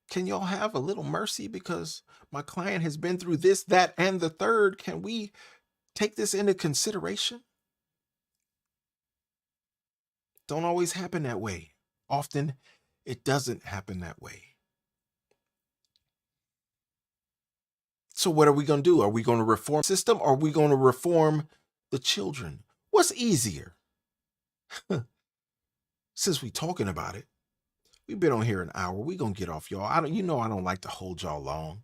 can y'all have a little mercy because my client has been through this, that, and the third? Can we take this into consideration? Don't always happen that way. Often it doesn't happen that way. So what are we going to do? Are we going to reform the system or are we going to reform the children? What's easier? Since we talking about it, we've been on here an hour. We're going to get off, y'all. I don't like to hold y'all long.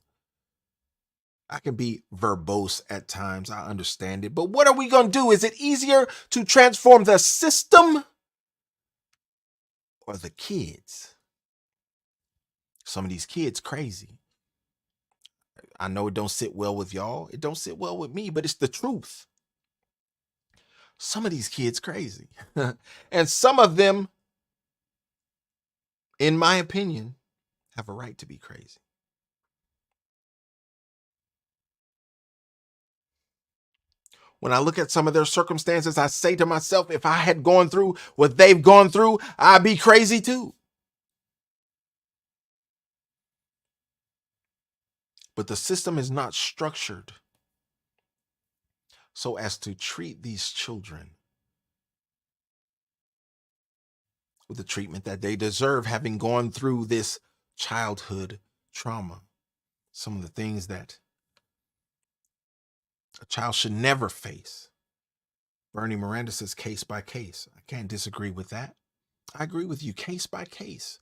I can be verbose at times. I understand it. But what are we going to do? Is it easier to transform the system or the kids? Some of these kids crazy. I know it don't sit well with y'all. It don't sit well with me, but it's the truth. Some of these kids crazy. And some of them, in my opinion, have a right to be crazy. When I look at some of their circumstances, I say to myself, if I had gone through what they've gone through, I'd be crazy too. But the system is not structured so as to treat these children with the treatment that they deserve, having gone through this childhood trauma. Some of the things that a child should never face. Bernie Miranda says case by case. I can't disagree with that. I agree with you, case by case.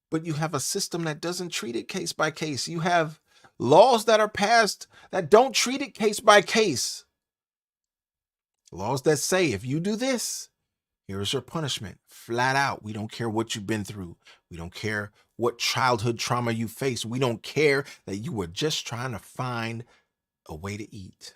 But you have a system that doesn't treat it case by case. You have laws that are passed that don't treat it case by case. Laws that say if you do this, here's your punishment. Flat out. We don't care what you've been through. We don't care what childhood trauma you face. We don't care that you were just trying to find a way to eat,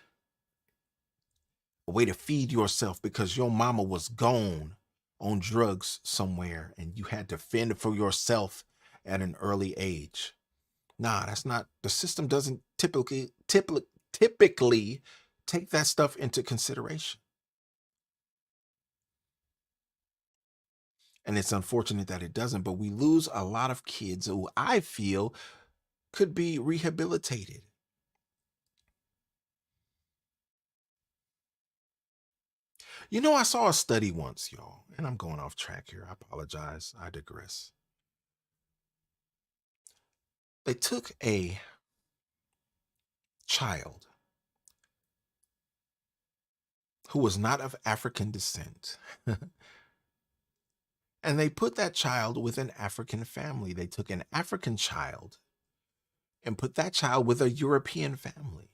a way to feed yourself because your mama was gone on drugs somewhere and you had to fend for yourself at an early age. Nah, that's not, the system doesn't typically take that stuff into consideration. And it's unfortunate that it doesn't, but we lose a lot of kids who I feel could be rehabilitated. You know, I saw a study once, y'all, and I'm going off track here. I apologize. I digress. They took a child who was not of African descent and they put that child with an African family. They took an African child and put that child with a European family.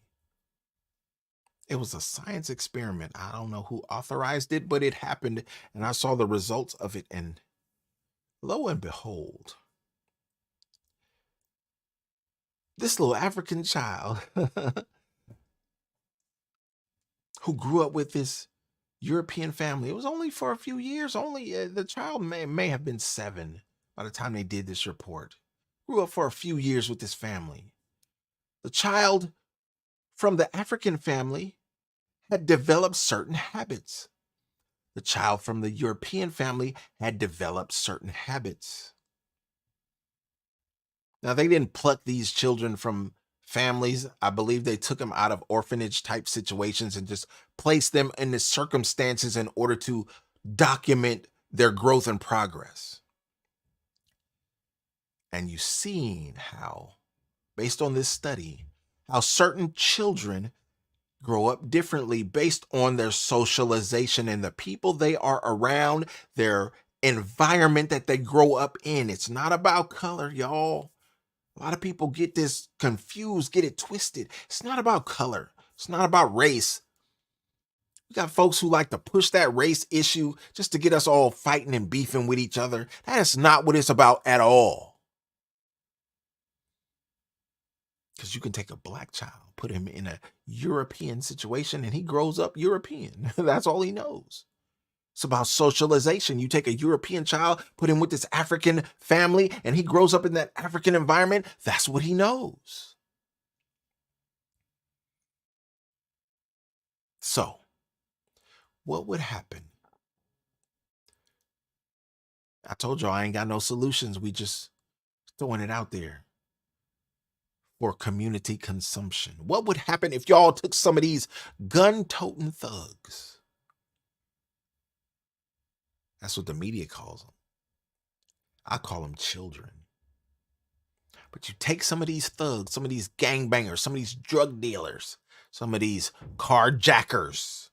It was a science experiment. I don't know who authorized it, but it happened, and I saw the results of it, and lo and behold, This little African child who grew up with this European family. It was only for a few years. Only the child may have been 7 by the time they did this report. Grew up for a few years with this family. The child from the African family had developed certain habits. The child from the European family had developed certain habits. Now, they didn't pluck these children from families. I believe they took them out of orphanage type situations and just placed them in the circumstances in order to document their growth and progress. And you've seen how, based on this study, how certain children grow up differently based on their socialization and the people they are around, their environment that they grow up in. It's not about color, y'all. A lot of people get this confused, get it twisted. It's not about color. It's not about race. We got folks who like to push that race issue just to get us all fighting and beefing with each other. That is not what it's about at all. Because you can take a black child, put him in a European situation, and he grows up European. That's all he knows. It's about socialization. You take a European child, put him with this African family, and he grows up in that African environment. That's what he knows. So, what would happen? I told y'all I ain't got no solutions. We just throwing it out there for community consumption. What would happen if y'all took some of these gun-toting thugs? That's what the media calls them. I call them children. But you take some of these thugs, some of these gangbangers, some of these drug dealers, some of these carjackers,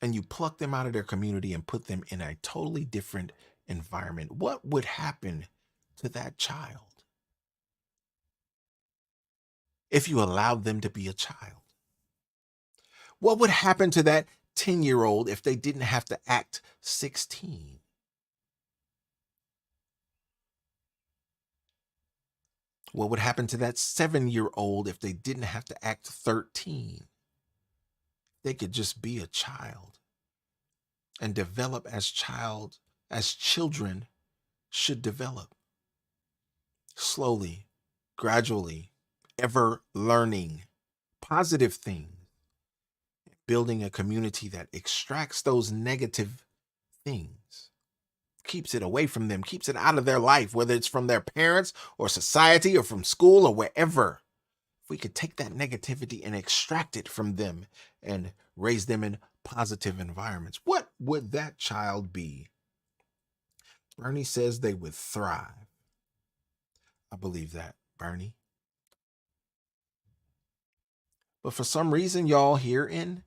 and you pluck them out of their community and put them in a totally different environment. What would happen to that child if you allowed them to be a child? What would happen to that 10-year-old if they didn't have to act 16? What would happen to that 7-year-old if they didn't have to act 13? They could just be a child and develop as children should develop. Slowly, gradually, ever learning positive things, building a community that extracts those negative things, keeps it away from them, keeps it out of their life, whether it's from their parents or society or from school or wherever. If we could take that negativity and extract it from them and raise them in positive environments, what would that child be? Bernie says they would thrive. I believe that, Bernie. But for some reason, y'all, here in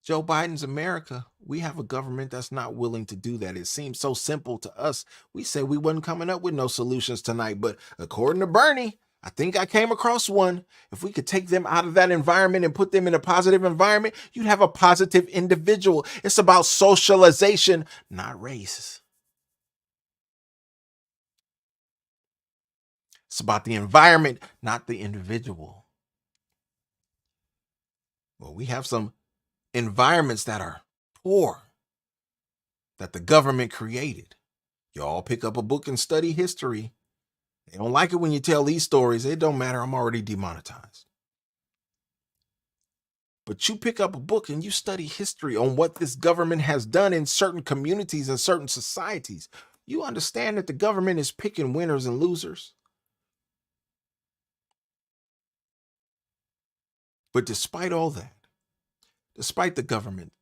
Joe Biden's America, we have a government that's not willing to do that. It seems so simple to us. We said we wasn't coming up with no solutions tonight, but according to Bernie, I think I came across one. If we could take them out of that environment and put them in a positive environment, you'd have a positive individual. It's about socialization, not race. It's about the environment, not the individual. Well, we have some environments that are poor, that the government created. Y'all pick up a book and study history. They don't like it when you tell these stories. It don't matter. I'm already demonetized. But you pick up a book and you study history on what this government has done in certain communities and certain societies. You understand that the government is picking winners and losers. But despite all that, despite the government,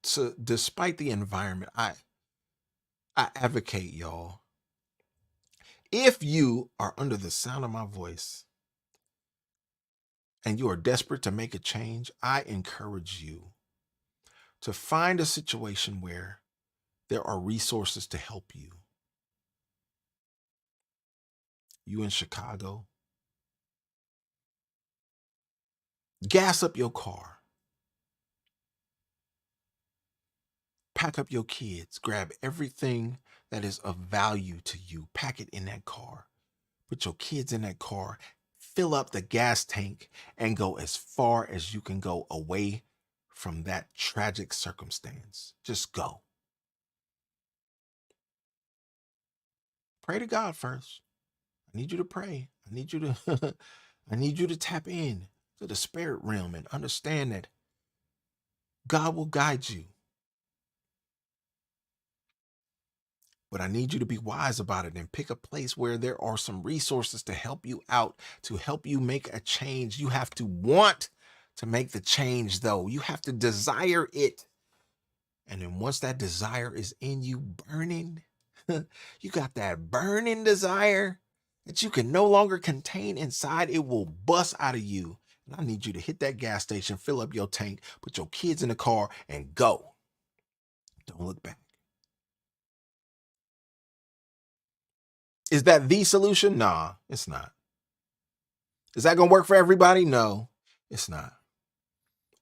despite the environment, I advocate, y'all. If you are under the sound of my voice and you are desperate to make a change, I encourage you to find a situation where there are resources to help you. You in Chicago, gas up your car, pack up your kids, grab everything that is of value to you, pack it in that car. put your kids in that car, fill up the gas tank, and go as far as you can go away from that tragic circumstance. Just go. Pray to God first. I need you to pray. I need you to I need you to tap in to the spirit realm and understand that God will guide you. But I need you to be wise about it and pick a place where there are some resources to help you out, to help you make a change. You have to want to make the change, though. You have to desire it. And then once that desire is in you burning, you got that burning desire that you can no longer contain inside. It will bust out of you. And I need you to hit that gas station, fill up your tank, put your kids in the car, and go. Don't look back. Is that the solution? Nah, it's not. Is that going to work for everybody? No, it's not.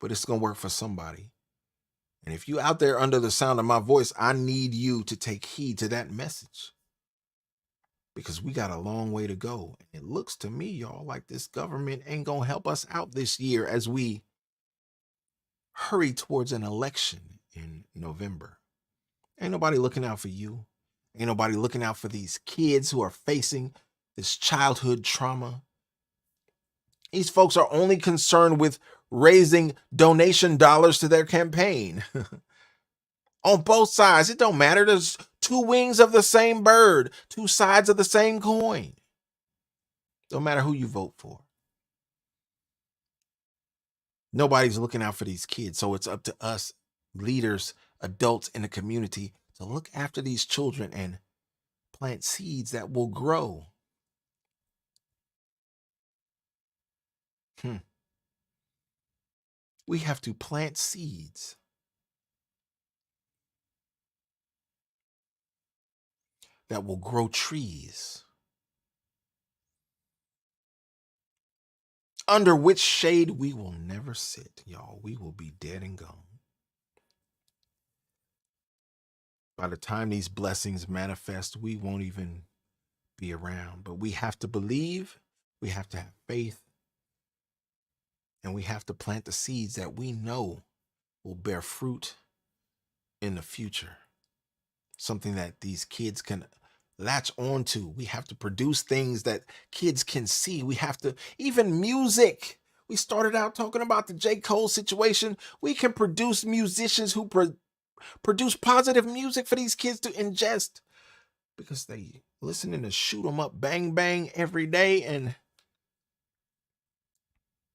But it's going to work for somebody. And if you out there under the sound of my voice, I need you to take heed to that message. Because we got a long way to go. And it looks to me, y'all, like this government ain't going to help us out this year as we hurry towards an election in November. Ain't nobody looking out for you. Ain't nobody looking out for these kids who are facing this childhood trauma. These folks are only concerned with raising donation dollars to their campaign. On both sides, it don't matter. There's two wings of the same bird, two sides of the same coin. Don't matter who you vote for. Nobody's looking out for these kids, so it's up to us, leaders, adults in the community, to look after these children and plant seeds that will grow. We have to plant seeds that will grow trees, under which shade we will never sit, y'all. We will be dead and gone. By the time these blessings manifest, we won't even be around. But we have to believe, we have to have faith, and we have to plant the seeds that we know will bear fruit in the future. Something that these kids can latch on to. We have to produce things that kids can see. We have to, even music. We started out talking about the J. Cole situation. We can produce musicians who produce positive music for these kids to ingest because they listening to shoot 'em up, bang, bang every day. And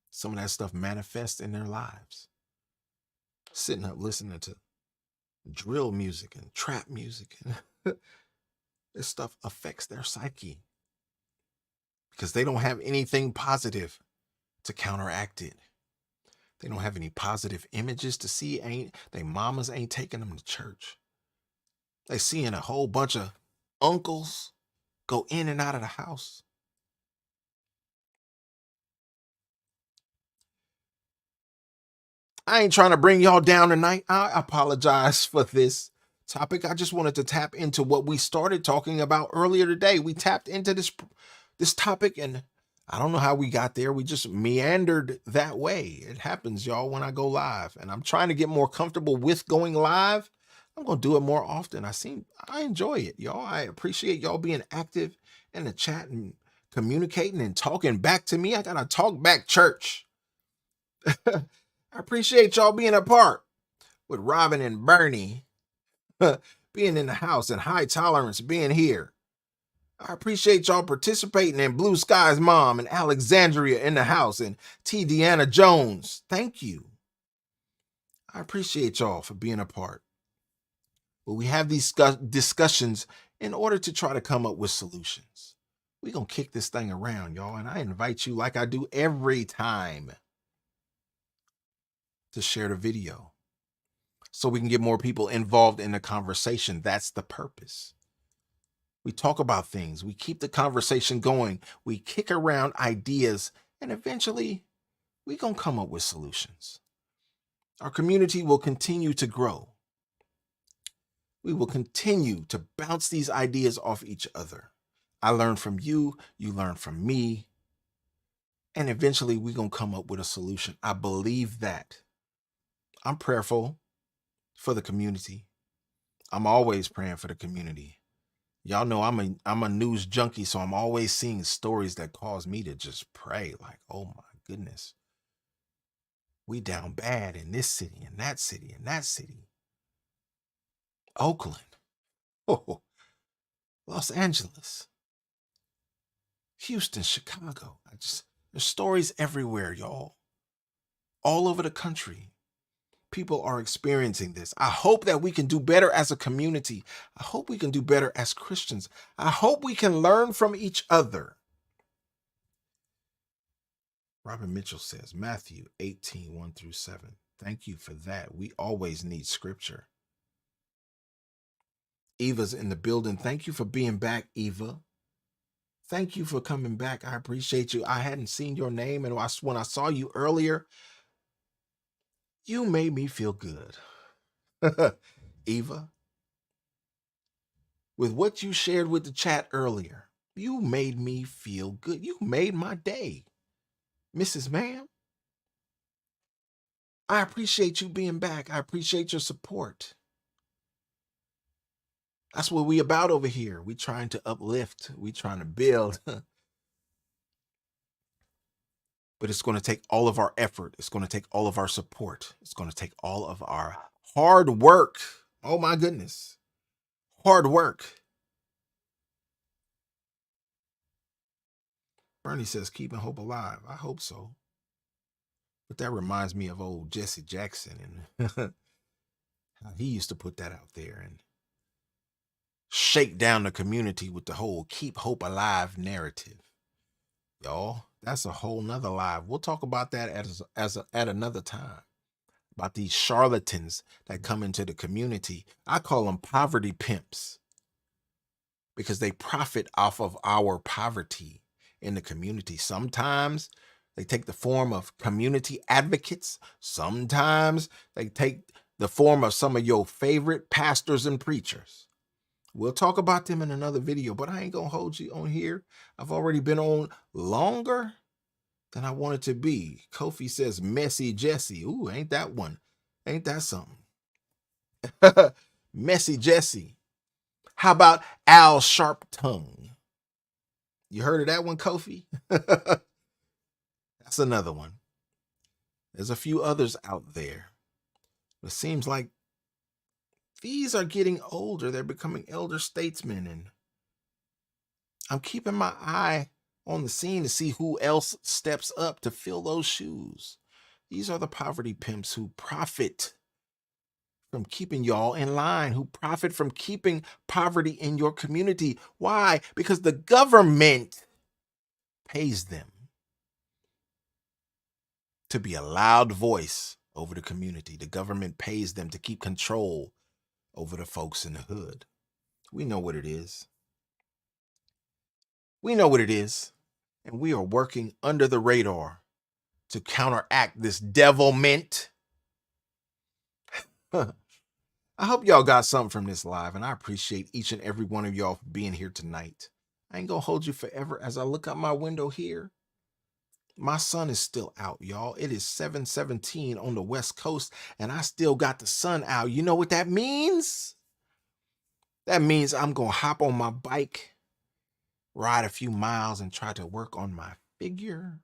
some of that stuff manifests in their lives. Sitting up listening to drill music and trap music. This stuff affects their psyche because they don't have anything positive to counteract it. They don't have any positive images to see. They mamas ain't taking them to church. They seeing a whole bunch of uncles go in and out of the house. I ain't trying to bring y'all down tonight. I apologize for this topic. I just wanted to tap into what we started talking about earlier today. We tapped into this topic, and I don't know how we got there. We just meandered that way. It happens, y'all, when I go live, and I'm trying to get more comfortable with going live. I'm going to do it more often. I enjoy it, y'all. I appreciate y'all being active in the chat and communicating and talking back to me. I got to talk back church. I appreciate y'all being a part with Robin and Bernie being in the house and High Tolerance being here. I appreciate y'all participating in Blue Sky's mom and Alexandria in the house and T. Deanna Jones. Thank you. I appreciate y'all for being a part. But we have these discussions in order to try to come up with solutions. We're going to kick this thing around, y'all. And I invite you, like I do every time, to share the video so we can get more people involved in the conversation. That's the purpose. We talk about things. We keep the conversation going. We kick around ideas, and eventually we're going to come up with solutions. Our community will continue to grow. We will continue to bounce these ideas off each other. I learn from you, you learn from me, and eventually we're going to come up with a solution. I believe that. I'm prayerful for the community. I'm always praying for the community. Y'all know I'm a news junkie, so I'm always seeing stories that cause me to just pray like, oh my goodness. We down bad in this city and that city and that city. Oakland. Oh, Los Angeles. Houston, Chicago. There's stories everywhere, y'all. All over the country. People are experiencing this. I hope that we can do better as a community. I hope we can do better as Christians. I hope we can learn from each other. Robin Mitchell says, Matthew 18, 1-7. Thank you for that. We always need scripture. Eva's in the building. Thank you for being back, Eva. Thank you for coming back. I appreciate you. I hadn't seen your name, and when I saw you earlier, you made me feel good. Eva, with what you shared with the chat earlier, you made me feel good. You made my day. Mrs. Ma'am, I appreciate you being back. I appreciate your support. That's what we about over here. We trying to uplift. We trying to build. But it's going to take all of our effort. It's going to take all of our support. It's going to take all of our hard work. Oh my goodness. Hard work. Bernie says, keeping hope alive. I hope so. But that reminds me of old Jesse Jackson and how he used to put that out there and shake down the community with the whole keep hope alive narrative. Y'all, that's a whole nother live. We'll talk about that at another time. About these charlatans that come into the community. I call them poverty pimps because they profit off of our poverty in the community. Sometimes they take the form of community advocates. Sometimes they take the form of some of your favorite pastors and preachers. We'll talk about them in another video, but I ain't going to hold you on here. I've already been on longer than I wanted to be. Kofi says, Messy Jesse. Ooh, ain't that one? Ain't that something? Messy Jesse. How about Al Sharp Tongue? You heard of that one, Kofi? That's another one. There's a few others out there. It seems like these are getting older. They're becoming elder statesmen. And I'm keeping my eye on the scene to see who else steps up to fill those shoes. These are the poverty pimps who profit from keeping y'all in line, who profit from keeping poverty in your community. Why? Because the government pays them to be a loud voice over the community. The government pays them to keep control over the folks in the hood. We know what it is. We know what it is. And we are working under the radar to counteract this devilment. I hope y'all got something from this live, and I appreciate each and every one of y'all for being here tonight. I ain't gonna hold you forever. As I look out my window here, my sun is still out, y'all. It is 7:17 on the West Coast, and I still got the sun out. You know what that means? That means I'm gonna hop on my bike, ride a few miles, and try to work on my figure.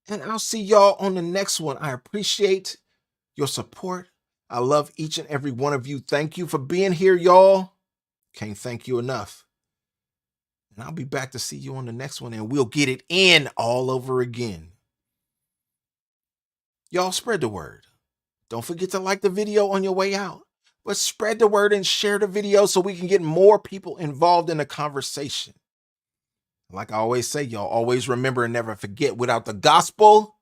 And I'll see y'all on the next one. I appreciate your support. I love each and every one of you. Thank you for being here, y'all. Can't thank you enough. And I'll be back to see you on the next one, and we'll get it in all over again. Y'all spread the word. Don't forget to like the video on your way out. But spread the word and share the video so we can get more people involved in the conversation. Like I always say, y'all always remember and never forget, without the gospel,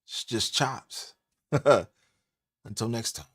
it's just chops. Until next time.